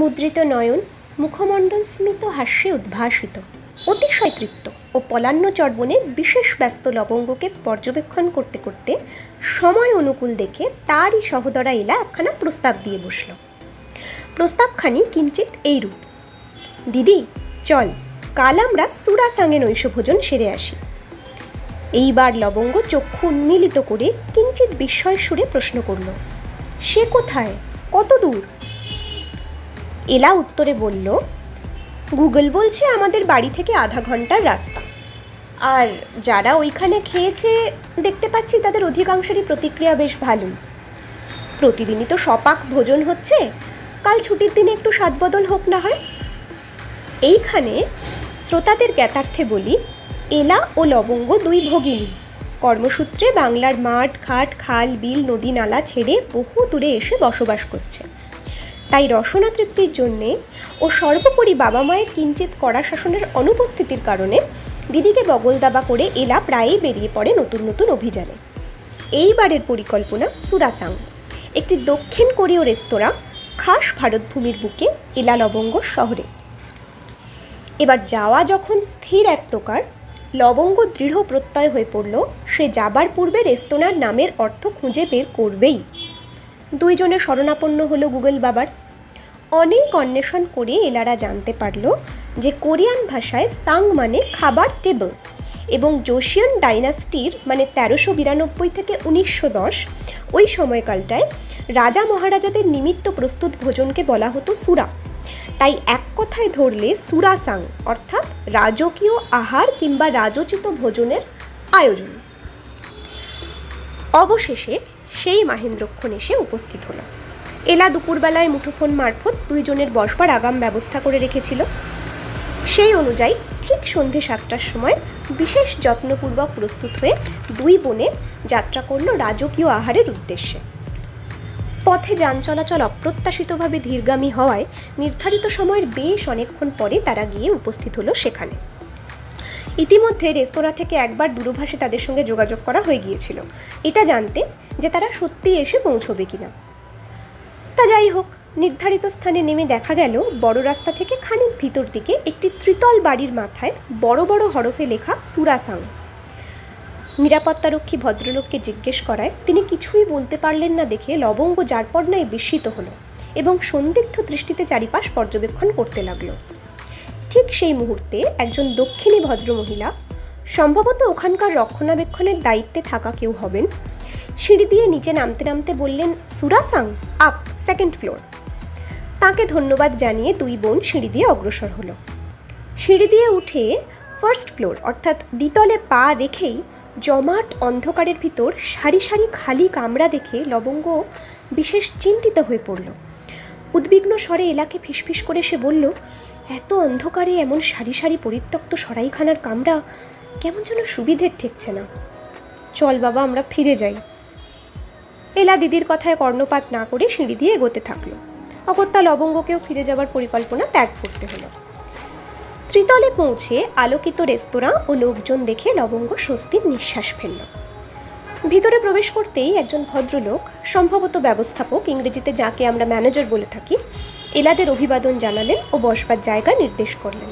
মুদ্রিত নয়ন, মুখমণ্ডল স্মিত হাস্যে উদ্ভাসিত, অতিশয় তৃপ্ত ও পলান্ন চর্বণে বিশেষ ব্যস্ত লবঙ্গকে পর্যবেক্ষণ করতে করতে সময় অনুকূল দেখে তারই সহোদরা এলা একখানা প্রস্তাব দিয়ে বসল। প্রস্তাবখানি কিঞ্চিত এইরূপ: দিদি, চল, কাল আমরা সুরাসাঙে নৈশভোজন সেরে আসি। এইবার লবঙ্গ চক্ষু উন্মিলিত করে কিঞ্চিত বিস্ময় সুরে প্রশ্ন করল, সে কোথায়, কত দূর? এলা উত্তরে বলল, গুগল বলছে আমাদের বাড়ি থেকে আধা ঘন্টার রাস্তা। আর যারা ওইখানে খেয়েছে দেখতে পাচ্ছি তাদের অধিকাংশেরই প্রতিক্রিয়া বেশ ভালোই। প্রতিদিনই তো সপাক ভোজন হচ্ছে, কাল ছুটির দিনে একটু স্বাদবদল হোক না হয়। এইখানে শ্রোতাদের জ্ঞাতার্থে বলি, এলা ও লবঙ্গ দুই ভগিনী কর্মসূত্রে বাংলার মাঠ ঘাট খাল বিল নদী নালা ছেড়ে বহু দূরে এসে বসবাস করছে। তাই রসনা তৃপ্তির জন্যে ও সর্বোপরি বাবা মায়ের কিঞ্চিত কড়া শাসনের অনুপস্থিতির কারণে দিদিকে বগল দাবা করে এলা প্রায়ই বেরিয়ে পড়ে নতুন নতুন অভিযানে। এইবারের পরিকল্পনা সুরাসাং, একটি দক্ষিণ কোরীয় রেস্তোরাঁ, খাস ভারতভূমির বুকে এলা লবঙ্গ শহরে। এবার যাওয়া যখন স্থির এক প্রকার, লবঙ্গ দৃঢ় প্রত্যয় হয়ে পড়ল সে যাবার পূর্বে রেস্তোরাঁর নামের অর্থ খুঁজে বের করবেই। দুইজনে শরণাপন্ন হলো গুগল বাবার। অনেক অন্বেষণ করে এলারা জানতে পারল যে কোরিয়ান ভাষায় সাং মানে খাবার টেবল, এবং জোশিয়ান ডাইনাস্টির মানে 1392 থেকে 1910 ওই সময়কালটায় রাজা মহারাজাদের নিমিত্ত প্রস্তুত ভোজনকে বলা হতো সুরা। তাই এক কথায় ধরলে সুরাসাং অর্থাৎ রাজকীয় আহার কিংবা রাজোচিত ভোজনের আয়োজন। অবশেষে সেই মাহেন্দ্রক্ষণ এসে উপস্থিত হলো। এলা দুপুরবেলায় মুঠোফোন মারফত দুইজনের বসবার আগাম ব্যবস্থা করে রেখেছিল। সেই অনুযায়ী ঠিক সন্ধে 7টার সময় বিশেষ যত্নপূর্বক প্রস্তুত হয়ে দুই বোনে যাত্রা করল রাজকীয় আহারের উদ্দেশ্যে। পথে যান চলাচল অপ্রত্যাশিতভাবে ধীরগামী হওয়ায় নির্ধারিত সময়ের বেশ অনেকক্ষণ পরে তারা গিয়ে উপস্থিত হলো সেখানে। ইতিমধ্যে রেস্তোরাঁ থেকে একবার দূরভাষে তাদের সঙ্গে যোগাযোগ করা হয়ে গিয়েছিল, এটা জানতে যে তারা সত্যি এসে পৌঁছবে কিনা। তা যাই হোক, নির্ধারিত স্থানে নেমে দেখা গেল বড় রাস্তা থেকে খানিক ভিতর দিকে একটি ত্রিতল বাড়ির মাথায় বড় বড় হরফে লেখা সুরাসাং। নিরাপত্তারক্ষী ভদ্রলোককে জিজ্ঞেস করায় তিনি কিছুই বলতে পারলেন না দেখে লবঙ্গ যারপর নাই বিস্মিত হলো এবং সন্দিগ্ধ দৃষ্টিতে চারিপাশ পর্যবেক্ষণ করতে লাগলো। ঠিক সেই মুহূর্তে একজন দক্ষিণী ভদ্রমহিলা, সম্ভবত ওখানকার রক্ষণাবেক্ষণের দায়িত্বে থাকা কেউ হবেন, সিঁড়ি দিয়ে নিচে নামতে নামতে বললেন, সুরাসাং আপ, সেকেন্ড ফ্লোর। তাকে ধন্যবাদ জানিয়ে দুই বোন সিঁড়ি দিয়ে অগ্রসর হলো। সিঁড়ি দিয়ে উঠে ফার্স্ট ফ্লোর অর্থাৎ দ্বিতলে পা রেখেই জমাট অন্ধকারের ভিতর সারি সারি খালি কামরা দেখে লবঙ্গ বিশেষ চিন্তিত হয়ে পড়ল। উদ্বিগ্ন স্বরে এলাকে ফিসফিস করে সে বলল, এত অন্ধকারে এমন সারি সারি পরিত্যক্ত সরাইখানার কামরা কেমন যেন সুবিধের ঠেকছে না। চল বাবা, আমরা ফিরে যাই। এলা দিদির কথায় কর্ণপাত না করে সিঁড়ি দিয়ে এগোতে থাকলো। অগত্যা লবঙ্গকেও ফিরে যাবার পরিকল্পনা ত্যাগ করতে হলো। ত্রিতলে পৌঁছে আলোকিত রেস্তোরাঁ ও লোকজন দেখে লবঙ্গ স্বস্তির নিঃশ্বাস ফেলল। ভিতরে প্রবেশ করতেই একজন ভদ্রলোক, সম্ভবত ব্যবস্থাপক, ইংরেজিতে যাকে আমরা ম্যানেজার বলে থাকি, এলাদের অভিবাদন জানালেন ও বসবার জায়গা নির্দেশ করলেন।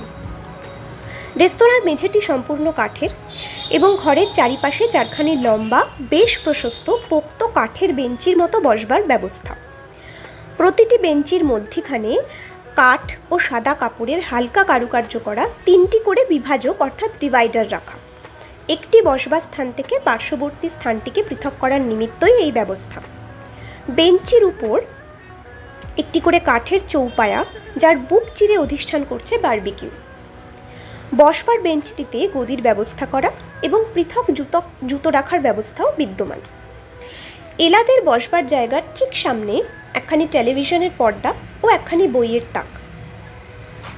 রেস্তোরাঁর মেঝেটি সম্পূর্ণ কাঠের এবং ঘরের চারিপাশে চারখানি লম্বা বেশ প্রশস্ত পোক্ত কাঠের বেঞ্চির মতো বসবার ব্যবস্থা। প্রতিটি বেঞ্চির মধ্যিখানে কাঠ ও সাদা কাপড়ের হালকা কারুকার্য করা 3টি করে বিভাজক অর্থাৎ ডিভাইডার রাখা। একটি বসবার স্থান থেকে পার্শ্ববর্তী স্থানটিকে পৃথক করার নিমিত্তই এই ব্যবস্থা। বেঞ্চির উপর একটি করে কাঠের চৌপায়া, যার বুক চিরে অধিষ্ঠান করছে বারবিকিউ। বসবার বেঞ্চটিতে গদির ব্যবস্থা করা এবং পৃথক জুতো রাখার ব্যবস্থাও বিদ্যমান। এলাদের বসবার জায়গার ঠিক সামনে একখানি টেলিভিশনের পর্দা ও একখানি বইয়ের তাক।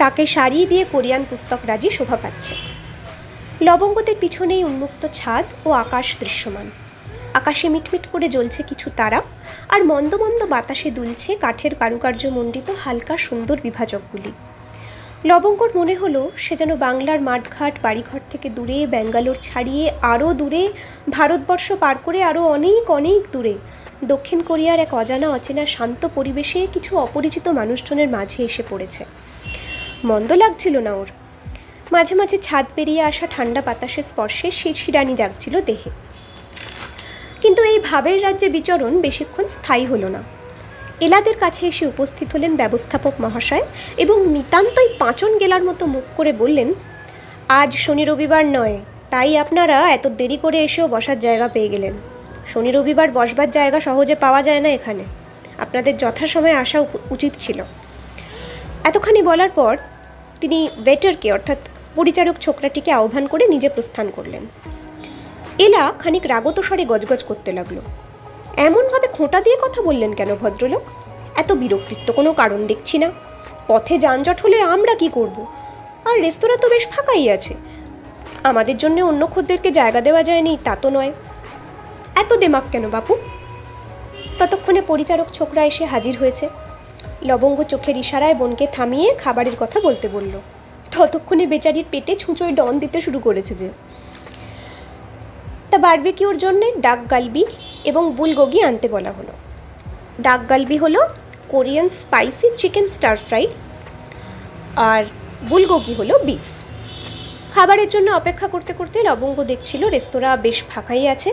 তাকে সারিয়ে দিয়ে কোরিয়ান পুস্তকরাজি শোভা পাচ্ছে। লবঙ্গদের পিছনেই উন্মুক্ত ছাদ ও আকাশ দৃশ্যমান। আকাশে মিটমিট করে জ্বলছে কিছু তারা, আর মন্দ মন্দ বাতাসে দুলছে কাঠের কারুকার্য মণ্ডিত হালকা সুন্দর বিভাজকগুলি। লবঙ্গর মনে হলো সে যেন বাংলার মাঠঘাট বাড়িঘর থেকে দূরে, ব্যাঙ্গালোর ছাড়িয়ে আরও দূরে, ভারতবর্ষ পার করে আরও অনেক অনেক দূরে, দক্ষিণ কোরিয়ার এক অজানা অচেনা শান্ত পরিবেশে কিছু অপরিচিত মানুষজনের মাঝে এসে পড়েছে। মন্দ লাগছিল না ওর। মাঝে মাঝে ছাদ পেরিয়ে আসা ঠান্ডা বাতাসের স্পর্শে শিরশিরানি জাগছিল দেহে। কিন্তু এই ভাবের রাজ্যে বিচরণ বেশিক্ষণ স্থায়ী হলো না। এলাদের কাছে এসে উপস্থিত হলেন ব্যবস্থাপক মহাশয় এবং নিতান্তই পাঁচন গেলার মতো মুখ করে বললেন, আজ শনি রবিবার নয়, তাই আপনারা এত দেরি করে এসেও বসার জায়গা পেয়ে গেলেন। শনি রবিবার বসবার জায়গা সহজে পাওয়া যায় না এখানে। আপনাদের যথাসময়ে আসা উচিত ছিল। এতখানি বলার পর তিনি ওয়েটারকে অর্থাৎ পরিচারক ছোকরাটিকে আহ্বান করে নিজে প্রস্থান করলেন। এলা খানিক রাগত স্বরে গজগজ করতে লাগলো। এমনভাবে খোঁটা দিয়ে কথা বললেন কেন ভদ্রলোক? এত বিরক্তির তো কোনো কারণ দেখছি না। পথে যানজট হলে আমরা কি করব? আর রেস্তোরাঁ তো বেশ ফাঁকাই আছে। আমাদের জন্য অন্য খদ্দেরকে জায়গা দেওয়া যায়নি তা তো নয়। এত দেমাক কেন বাপু? ততক্ষণে পরিচারক ছোকরা এসে হাজির হয়েছে। লবঙ্গ চোখের ইশারায় বোনকে থামিয়ে খাবারের কথা বলতে বলল। ততক্ষণে বেচারির পেটে ছুঁচোয় ডন দিতে শুরু করেছে যে। তা বারবিকিউর জন্যে ডাক গালবি এবং বুলগোগি আনতে বলা হলো। ডাক গালবি হলো Korean spicy chicken stir fry, আর বুলগোগি হলো বিফ। খাবারের জন্য অপেক্ষা করতে করতে লবঙ্গ দেখছিল রেস্তোরাঁ বেশ ফাঁকাই আছে।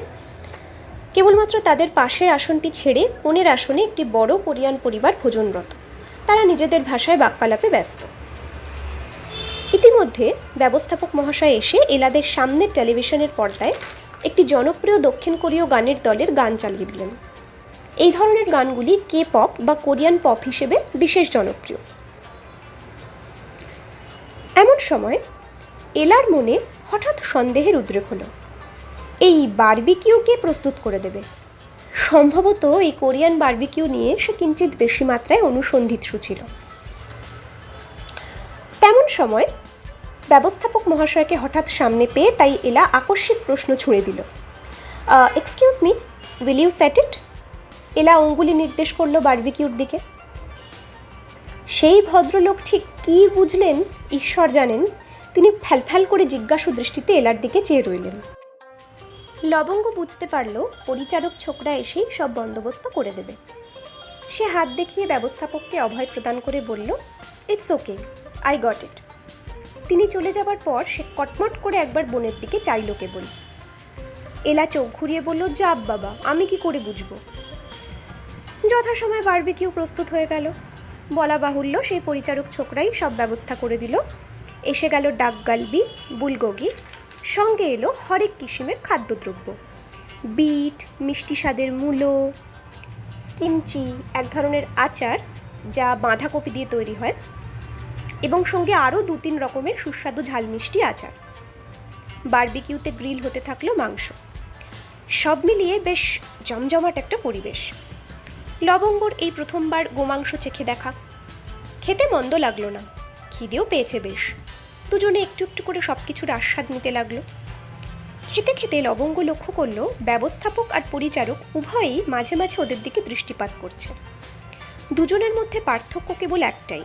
কেবলমাত্র তাদের পাশের আসনটি ছেড়ে কোণের আসনে একটি বড় কোরিয়ান পরিবার ভোজনরত। তারা নিজেদের ভাষায় বাক্যালাপে ব্যস্ত। ইতিমধ্যে ব্যবস্থাপক মহাশয় এসে এলাদের সামনের টেলিভিশনের পর্দায় একটি জনপ্রিয় দক্ষিণ কোরীয় গানের দলের গান চালিয়ে দিলেন। এই ধরনের গানগুলি কে পপ বা কোরিয়ান পপ হিসেবে বিশেষ জনপ্রিয়। এমন সময় এলার মনে হঠাৎ সন্দেহের উদ্রেক হলো। এই বারবিকিউ কে প্রস্তুত করে দেবে? সম্ভবত এই কোরিয়ান বারবিকিউ নিয়ে সে কিঞ্চিত বেশি মাত্রায় অনুসন্ধিৎসু ছিল। তেমন সময় ব্যবস্থাপক মহাশয়কে হঠাৎ সামনে পেয়ে তাই এলা আকস্মিক প্রশ্ন ছুড়ে দিল। Excuse me, will you set it? Ela অঙ্গুলি নির্দেশ করলো বারবিকিউর দিকে। সেই ভদ্রলোক ঠিক কী বুঝলেন ঈশ্বর জানেন, তিনি ফ্যালফ্যাল করে জিজ্ঞাসু দৃষ্টিতে এলার দিকে চেয়ে রইলেন। লবঙ্গ বুঝতে পারল পরিচারক ছোকরা এসেই সব বন্দোবস্ত করে দেবে। সে হাত দেখিয়ে ব্যবস্থাপককে অভয় প্রদান করে বলল, it's okay, I got it. তিনি চলে যাবার পর সে কটমট করে একবার বোনের দিকে চাইল কেবল। এলা চোখ ঘুরিয়ে বলল, যাব বাবা, আমি কি করে বুঝবো? যথাসময়ে বারবিকিউ প্রস্তুত হয়ে গেল। বলা বাহুল্য সেই পরিচারক ছোকরাই সব ব্যবস্থা করে দিল। এসে গেল ডাক গালবি, বুলগোগি, সঙ্গে এলো হরেক কিসিমের খাদ্যদ্রব্য, বিট, মিষ্টি স্বাদের মূলো, কিমচি এক ধরনের আচার যা বাঁধাকপি দিয়ে তৈরি হয়, এবং সঙ্গে আরও 2-3 রকমের সুস্বাদু ঝাল মিষ্টি আচার। বারবিকিউতে গ্রিল হতে থাকলো মাংস। সব মিলিয়ে বেশ জমজমাট একটা পরিবেশ। লবঙ্গর এই প্রথমবার গোমাংস চেখে দেখা। খেতে মন্দ লাগলো না, খিদেও পেয়েছে বেশ। দুজনে একটু একটু করে সব কিছুর আস্বাদ নিতে লাগলো। খেতে খেতে লবঙ্গ লক্ষ্য করলো ব্যবস্থাপক আর পরিচারক উভয়েই মাঝে মাঝে ওদের দিকে দৃষ্টিপাত করছে। দুজনের মধ্যে পার্থক্য কেবল একটাই,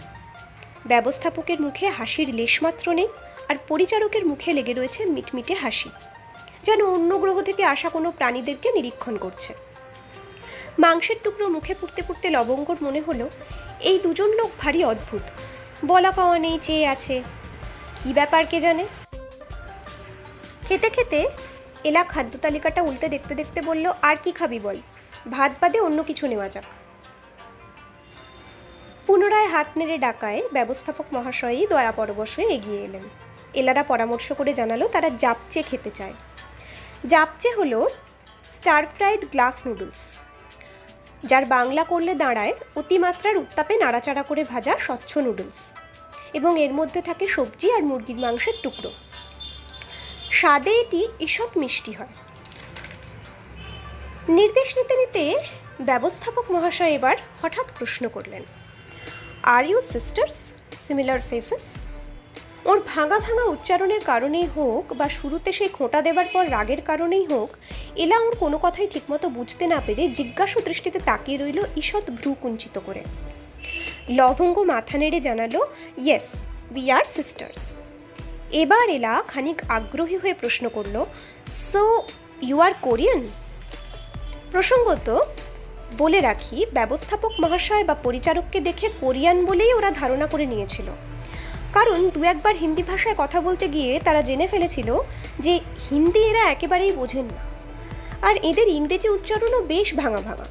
ব্যবস্থাপকের মুখে হাসির লেশমাত্র নেই, আর পরিচারকের মুখে লেগে রয়েছে মিটমিটে হাসি, যেন অন্য গ্রহ থেকে আসা কোনো প্রাণীদেরকে নিরীক্ষণ করছে। মাংসের টুকরো মুখে পুড়তে পুড়তে লবঙ্গর মনে হলো এই দুজন লোক ভারী অদ্ভুত, বলা পাওয়া নেই চেয়ে আছে, কি ব্যাপার কে জানে। খেতে খেতে এলা খাদ্য তালিকাটা উল্টে দেখতে দেখতে বলল, আর কি খাবি বল, ভাত বাদে অন্য কিছু নেওয়া যাক। পুনরায় হাত নেড়ে ডাকায় ব্যবস্থাপক মহাশয়ই দয়াপরবশ হয়ে এগিয়ে এলেন। এলারা পরামর্শ করে জানালো তারা জাপচে খেতে চায়। জাপচে হলো স্টার ফ্রাইড গ্লাস নুডলস, যার বাংলা করলে দাঁড়ায় অতিমাত্রার উত্তাপে নাড়াচাড়া করে ভাজা স্বচ্ছ নুডলস, এবং এর মধ্যে থাকে সবজি আর মুরগির মাংসের টুকরো। স্বাদে এটি ঈষৎ মিষ্টি হয়। নির্দেশ নিতে নিতে ব্যবস্থাপক মহাশয় এবার হঠাৎ প্রশ্ন করলেন, are you sisters, similar faces? ওর ভাঙা ভাঙা উচ্চারণের কারণেই হোক বা শুরুতে সেই খোঁটা দেবার পর রাগের কারণেই হোক, এলা ওর কোনো কথাই ঠিকমতো বুঝতে না পেরে জিজ্ঞাসু দৃষ্টিতে তাকিয়ে রইল ঈষৎ ভ্রু কুঞ্চিত করে। লবঙ্গ মাথা নেড়ে জানালো, ইয়েস, উই আর সিস্টার্স। এবার এলা খানিক আগ্রহী হয়ে প্রশ্ন করল, সো ইউ আর কোরিয়ান? প্রসঙ্গত বলে রাখি, ব্যবস্থাপক মহাশয় বা পরিচারককে দেখে কোরিয়ান বলেই ওরা ধারণা করে নিয়েছিল, কারণ দু একবার হিন্দি ভাষায় কথা বলতে গিয়ে তারা জেনে ফেলেছিল যে হিন্দি এরা একেবারেই বোঝেন না, আর এদের ইংরেজি উচ্চারণও বেশ ভাঙা ভাঙা,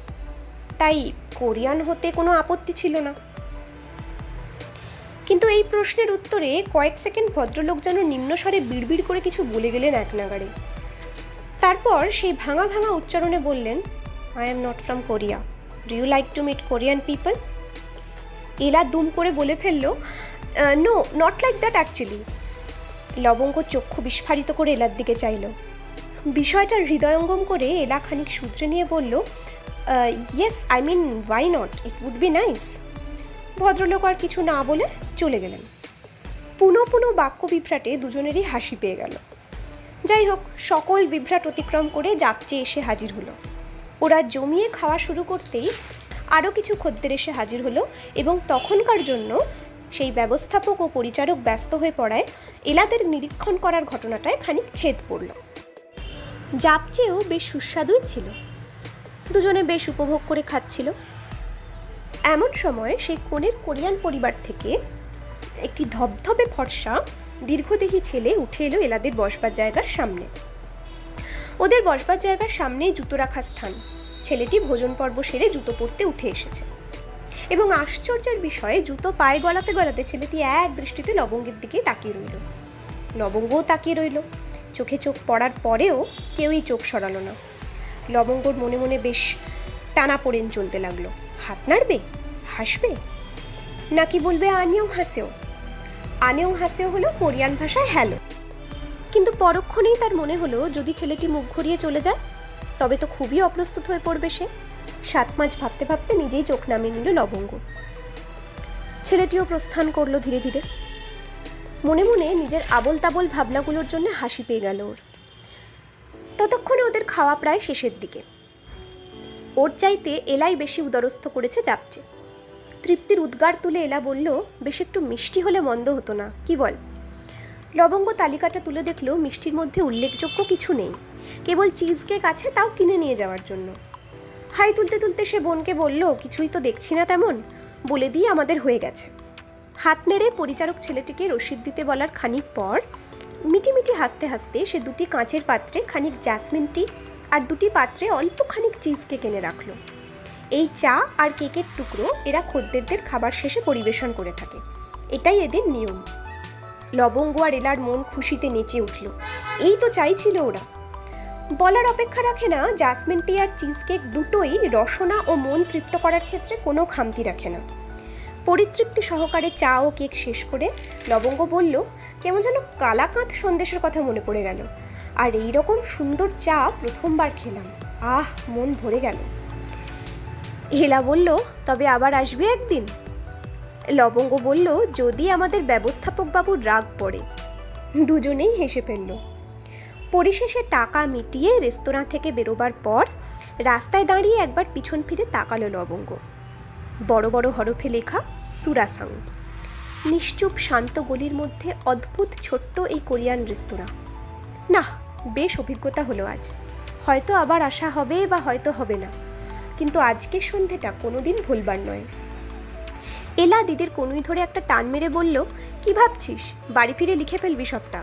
তাই কোরিয়ান হতে কোনো আপত্তি ছিল না। কিন্তু এই প্রশ্নের উত্তরে কয়েক সেকেন্ড ভদ্রলোক যেন নিম্নস্বরে বিড়বিড় করে কিছু বলে গেলেন এক নাগাড়ে। তারপর সেই ভাঙা ভাঙা উচ্চারণে বললেন, I am not from Korea, do you like to meet Korean people? Ela দুম করে বলে ফেললো, no, not like that actually. লবঙ্গ চক্ষু বিস্ফারিত করে এলার দিকে চাইল। বিষয়টা হৃদয়ঙ্গম করে এলা খানিক শুধরে নিয়ে বলল, yes, I mean why not, it would be nice. ভদ্রলোক আর কিছু না বলে চলে গেলেন। পুনঃ পুনঃ বাক্য বিভ্রাটে দুজনেরই হাসি পেয়ে গেল। যাই হোক, সকল বিভ্রাট অতিক্রম করে যাপচে এসে হাজির হলো। ওরা জমিয়ে খাওয়া শুরু করতেই আরও কিছু খদ্দের এসে হাজির হলো, এবং তখনকার জন্য সেই ব্যবস্থাপক ও পরিচারক ব্যস্ত হয়ে পড়ায় এলাদের নিরীক্ষণ করার ঘটনাটায় খানিক ছেদ পড়ল। যাপচেও বেশ সুস্বাদুই ছিল, দুজনে বেশ উপভোগ করে খাচ্ছিল। এমন সময় সেই কোণের কোরিয়ান পরিবার থেকে একটি ধবধবে ফর্সা দীর্ঘদেহী ছেলে উঠে এলো এলাদের বসবার জায়গার সামনে। ওদের বসবার জায়গার সামনেই জুতো রাখার স্থান। ছেলেটি ভোজন পর্ব সেরে জুতো পরতে উঠে এসেছে, এবং আশ্চর্যের বিষয়ে জুতো পায়ে গলাতে গলাতে ছেলেটি এক দৃষ্টিতে লবঙ্গের দিকে তাকিয়ে রইল। লবঙ্গও তাকিয়ে রইল। চোখে চোখ পড়ার পরেও কেউই চোখ সরালো না। লবঙ্গর মনে মনে বেশ টানা পড়েন চলতে লাগলো। হাত নাড়বে, হাসবে, নাকি বলবে আনিয়ং হাসেও? আনিয়ং হাসেও হলো কোরিয়ান ভাষায় হ্যালো। কিন্তু পরক্ষণেই তার মনে হলো, যদি ছেলেটি মুখ ঘুরিয়ে চলে যায় তবে তো খুবই অপ্রস্তুত হয়ে পড়বে সে। সাত মাস ভাবতে ভাবতে নিজেই চোখ নামিয়ে নিল লবঙ্গ। ছেলেটিও প্রস্থান করলো ধীরে ধীরে। মনে মনে নিজের আবোল তাবোল ভাবনাগুলোর জন্য হাসি পেয়ে গেল ওর। ততক্ষণে ওদের খাওয়া প্রায় শেষের দিকে। ওর চাইতে এলাই বেশি উদরস্থ করেছে যাপচে। তৃপ্তির উদ্গার তুলে এলা বলল, বেশ একটু মিষ্টি হলে মন্দ হতো না, কি বল? লবঙ্গ তালিকাটা তুলে দেখলো মিষ্টির মধ্যে উল্লেখযোগ্য কিছু নেই, কেবল চিজ কেক আছে, তাও কিনে নিয়ে যাওয়ার জন্য। হাই তুলতে তুলতে সে বোনকে বলল, কিছুই তো দেখছি না তেমন, বলে দিয়ে আমাদের হয়ে গেছে। হাত নেড়ে পরিচারক ছেলেটিকে রসিদ দিতে বলার খানিক পর মিটিমিটি হাসতে হাসতে সে দুটি কাঁচের পাত্রে খানিক জাসমিন টি আর দুটি পাত্রে অল্প খানিক চিজ কেক এনে রাখলো। এই চা আর কেকের টুকরো এরা খদ্দেরদের খাবার শেষে পরিবেশন করে থাকে, এটাই এদের নিয়ম। লবঙ্গ আর এলার মন খুশিতে নেচে উঠল। এই তো চাইছিল ওরা। বলার অপেক্ষা রাখে না, জাসমিন টি আর চিজ কেক দুটোই রসনা ও মন তৃপ্ত করার ক্ষেত্রে কোনো খামতি রাখে না। পরিতৃপ্তি সহকারে চা ও কেক শেষ করে লবঙ্গ বলল, কেমন যেন কালাকাঁদ সন্দেশের কথা মনে পড়ে গেল, আর এই রকম সুন্দর চা প্রথমবার খেলাম, আহ, মন ভরে গেল। এলা বলল, তবে আবার আসবে একদিন? লবঙ্গ বলল, যদি আমাদের ব্যবস্থাপক বাবুর রাগ পড়ে। দুজনেই হেসে ফেলল। পরিশেষে টাকা মিটিয়ে রেস্তোরাঁ থেকে বেরোবার পর রাস্তায় দাঁড়িয়ে একবার পিছন ফিরে তাকালো লবঙ্গ। বড় বড় হরফে লেখা সুরাসাং। নিশ্চুপ শান্ত গলির মধ্যে অদ্ভুত ছোট্ট এই কোরিয়ান রেস্তোরাঁ। না, বেশ অভিজ্ঞতা হলো আজ। হয়তো আবার আসা হবে বা হয়তো হবে না, কিন্তু আজকের সন্ধেটা কোনোদিন ভুলবার নয়। এলা দিদির কনুই ধরে একটা টান মেরে বলল, কি ভাবছিস? বাড়ি ফিরে লিখে ফেলবি সবটা,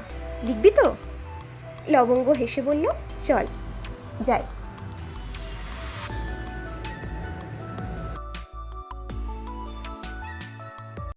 লিখবি তো? লবঙ্গ হেসে বলল, চল যাই।